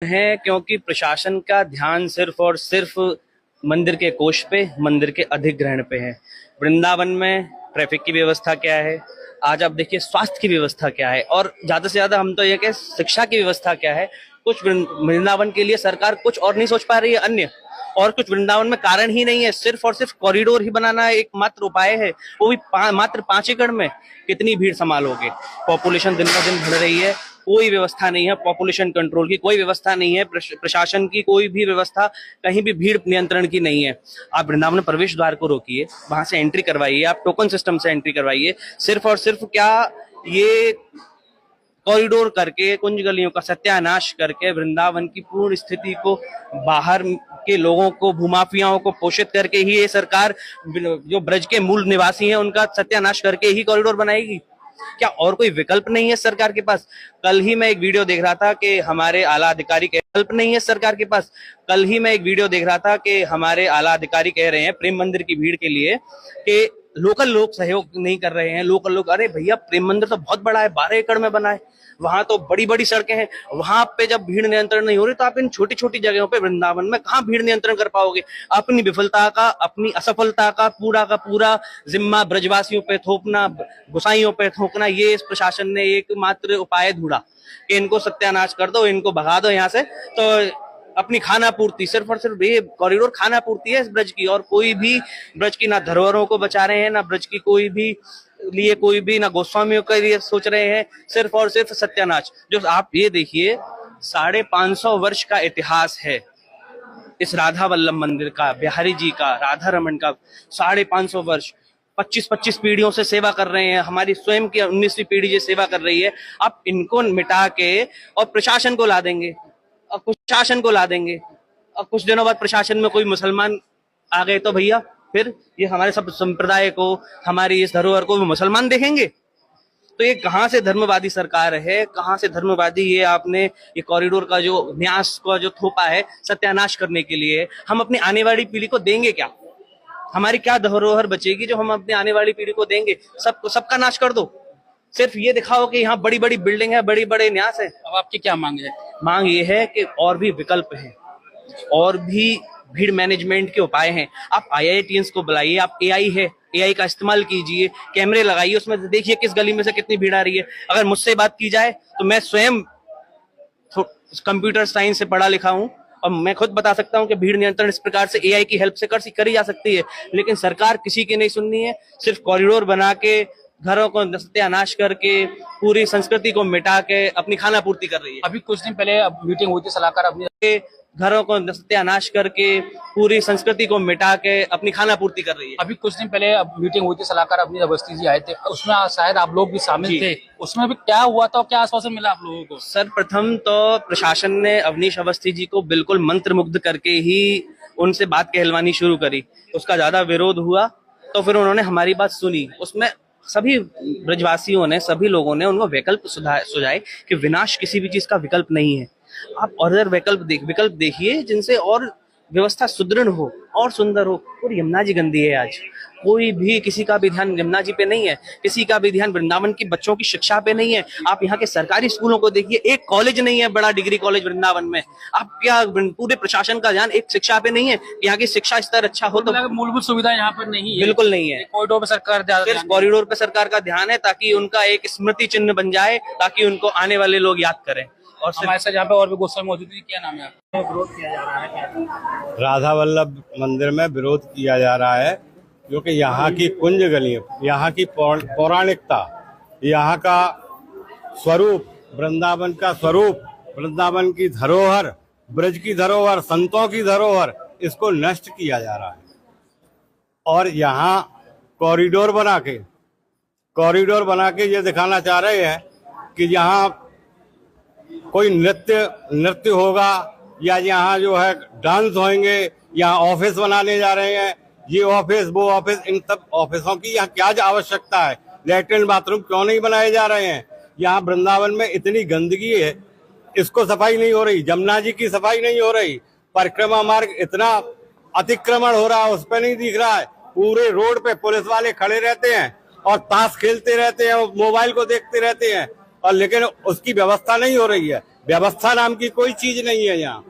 है क्योंकि प्रशासन का ध्यान सिर्फ और सिर्फ मंदिर के कोष पे, मंदिर के अधिग्रहण पे है। वृंदावन में ट्रैफिक की व्यवस्था क्या है, आज आप देखिए स्वास्थ्य की व्यवस्था क्या है, और ज्यादा से ज्यादा हम तो ये कहें शिक्षा की व्यवस्था क्या है। कुछ वृंदावन के लिए सरकार कुछ और नहीं सोच पा रही है अन्य, और कुछ वृंदावन में कारण ही नहीं है। सिर्फ और सिर्फ कॉरिडोर ही बनाना एकमात्र उपाय है, वो भी मात्र 5 एकड़ में कितनी भीड़ संभालोगे। पॉपुलेशन दिन ब दिन बढ़ रही है, कोई व्यवस्था नहीं है पॉपुलेशन कंट्रोल की, कोई व्यवस्था नहीं है प्रशासन की, कोई भी व्यवस्था कहीं भी भीड़ नियंत्रण की नहीं है। आप वृंदावन प्रवेश द्वार को रोकिए, वहां से एंट्री करवाइए, आप टोकन सिस्टम से एंट्री करवाइए। सिर्फ और सिर्फ क्या ये कॉरिडोर करके, कुंज गलियों का सत्यानाश करके, वृंदावन की पूर्ण स्थिति को, बाहर के लोगों को, भूमाफियाओं को पोषित करके ही ये सरकार जो ब्रज के मूल निवासी हैं उनका सत्यानाश करके ही कॉरिडोर बनाएगी? क्या और कोई विकल्प नहीं है सरकार के पास? कल ही मैं एक वीडियो देख रहा था कि हमारे आला अधिकारी के विकल्प नहीं है सरकार के पास। कल ही मैं एक वीडियो देख रहा था कि हमारे आला अधिकारी कह रहे हैं प्रेम मंदिर की भीड़ के लिए कि लोकल लोग सहयोग नहीं कर रहे हैं। लोकल लोग, अरे भैया प्रेम मंदिर तो बहुत बड़ा है, 12 एकड़ में बना है, वहां तो बड़ी बड़ी सड़कें हैं, वहां पे जब भीड़ नियंत्रण नहीं हो रही तो आप इन छोटी छोटी जगहों पे वृंदावन में कहां भीड़ नियंत्रण कर पाओगे? अपनी विफलता का, अपनी असफलता का पूरा जिम्मा ब्रजवासियों पे थोपना, गुसाइयों पे थोपना, ये इस प्रशासन ने एकमात्र उपाय ढूंढा कि इनको सत्यानाश कर दो, इनको भगा दो यहाँ से। तो अपनी खाना पूर्ति, सिर्फ और सिर्फ ये कॉरिडोर खाना पूर्ति है इस ब्रज की, और कोई भी ब्रज की ना धरोहरों को बचा रहे हैं, ना ब्रज की कोई भी ना गोस्वामियों के लिए सोच रहे हैं, सिर्फ और सिर्फ सत्यानाश। जो आप ये देखिए 550 वर्ष का इतिहास है इस राधा वल्लभ मंदिर का, बिहारी जी का, राधा रमन का। 550 वर्ष, 25-25 पीढ़ियों से सेवा कर रहे हैं, हमारी स्वयं की 19वीं पीढ़ी ये सेवा कर रही है। आप इनको मिटा के और प्रशासन को ला देंगे, और प्रशासन को ला देंगे, और कुछ दिनों बाद प्रशासन में कोई मुसलमान आ गए तो भैया फिर ये हमारे सब संप्रदाय को, हमारी इस धरोहर को मुसलमान देखेंगे। तो ये कहाँ से धर्मवादी सरकार है, कहाँ से धर्मवादी ये आपने ये कॉरिडोर का जो न्यास का जो थोपा है सत्यानाश करने के लिए। हम अपनी आने वाली पीढ़ी को देंगे क्या? हमारी क्या धरोहर बचेगी जो हम अपनी आने वाली पीढ़ी को देंगे? सबका नाश कर दो, सिर्फ ये दिखाओ कि यहाँ बड़ी बड़ी बिल्डिंग है, बड़ी बड़े न्यास है। अब आपकी क्या मांग है? मांग ये है कि और भी विकल्प है, और भी भीड़ मैनेजमेंट के उपाय हैं। आप IITians को बुलाइए, आप AI है, AI का इस्तेमाल कीजिए, कैमरे लगाइए, उसमें देखिए किस गली में से कितनी भीड़ आ रही है। अगर मुझसे बात की जाए तो मैं स्वयं कंप्यूटर साइंस से पढ़ा लिखा हूं, और मैं खुद बता सकता हूं कि भीड़ नियंत्रण इस प्रकार से AI की हेल्प से करी जा सकती है। लेकिन सरकार किसी की नहीं सुननी है, सिर्फ कॉरिडोर बना के, घरों को सत्यानाश करके, पूरी संस्कृति को मिटा के अपनी खाना पूर्ति कर रही है। अभी कुछ दिन पहले मीटिंग हुई थी सलाहकार अपनी, घरों को सत्यानाश करके, पूरी संस्कृति को मिटा के अपनी खाना पूर्ति कर रही है। अभी कुछ दिन पहले मीटिंग हुई थी सलाहकार अपनी अवस्थी जी आए थे, उसमें शायद आप लोग भी शामिल थे, उसमें भी क्या हुआ था, क्या आश्वासन मिला आप लोगों को? सर, प्रथम तो प्रशासन ने अवनीश अवस्थी जी को बिल्कुल मंत्रमुग्ध करके ही उनसे बात कहलवानी शुरू करी। उसका ज्यादा विरोध हुआ तो फिर उन्होंने हमारी बात सुनी। उसमें सभी ब्रजवासियों ने, सभी लोगों ने उनको विकल्प सुझाए कि विनाश किसी भी चीज का विकल्प नहीं है। आप और विकल्प देखिए जिनसे और व्यवस्था सुदृढ़ हो और सुंदर हो। और यमुना जी गंदी है आज, कोई भी किसी का भी ध्यान यमुना जी पे नहीं है, किसी का भी ध्यान वृंदावन की बच्चों की शिक्षा पे नहीं है। आप यहाँ के सरकारी स्कूलों को देखिए, एक कॉलेज नहीं है, बड़ा डिग्री कॉलेज वृंदावन में। आप क्या, पूरे प्रशासन का ध्यान एक शिक्षा पे नहीं है, यहाँ की शिक्षा स्तर अच्छा हो तो मूलभूत सुविधा यहाँ पर नहीं है, बिल्कुल नहीं है। कॉरिडोर पे सरकार सिर्फ कॉरिडोर पे सरकार का ध्यान है ताकि उनका एक स्मृति चिन्ह बन जाए, ताकि उनको आने वाले लोग याद करें। और हमारे साथ यहाँ पे और भी गोस्वामी मौजूद है, क्या नाम है आपका? विरोध किया जा रहा है राधा वल्लभ मंदिर में विरोध किया जा रहा है क्योंकि यहाँ की कुंज गलियां, यहाँ की पौराणिकता, यहाँ का स्वरूप, वृंदावन का स्वरूप, वृंदावन की धरोहर, ब्रज की धरोहर, संतों की धरोहर, इसको नष्ट किया जा रहा है। और यहाँ कॉरिडोर बना के ये दिखाना चाह रहे हैं कि यहाँ कोई नृत्य होगा, या यहाँ जो है डांस होंगे, यहाँ ऑफिस बनाने जा रहे हैं, ये ऑफिस वो ऑफिस। इन सब ऑफिसों की यहाँ क्या आवश्यकता है? लैट्रिन बाथरूम क्यों नहीं बनाए जा रहे हैं? यहाँ वृंदावन में इतनी गंदगी है, इसको सफाई नहीं हो रही, जमुना जी की सफाई नहीं हो रही, परिक्रमा मार्ग इतना अतिक्रमण हो रहा है, उस पर नहीं दिख रहा है। पूरे रोड पे पुलिस वाले खड़े रहते हैं और ताश खेलते रहते हैं, मोबाइल को देखते रहते हैं, और लेकिन उसकी व्यवस्था नहीं हो रही है। व्यवस्था नाम की कोई चीज नहीं है यहाँ।